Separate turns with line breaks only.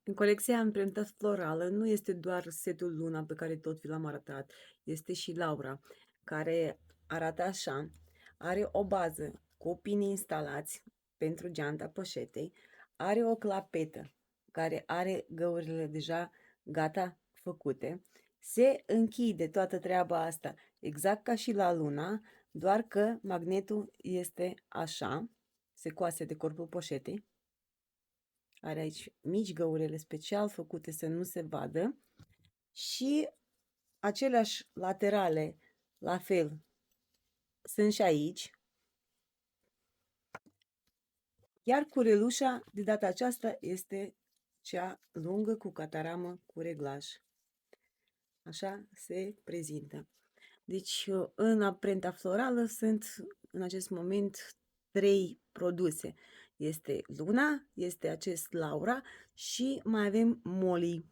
În colecția Amprentă Florală nu este doar setul Luna pe care tot vi l-am arătat, este și Laura, care arată așa. Are o bază cu pinii instalați pentru geanta poșetei, are o clapetă care are găurile deja gata făcute, se închide toată treaba asta exact ca și la Luna, doar că magnetul este așa, se coase de corpul poșetei. Are aici mici găurele special făcute să nu se vadă și aceleași laterale, la fel, sunt și aici. Iar curelușa, de data aceasta, este cea lungă cu cataramă cu reglaj. Așa se prezintă. Deci, în amprenta florală sunt în acest moment 3 produse. Este Luna, este acest Laura și mai avem Molly.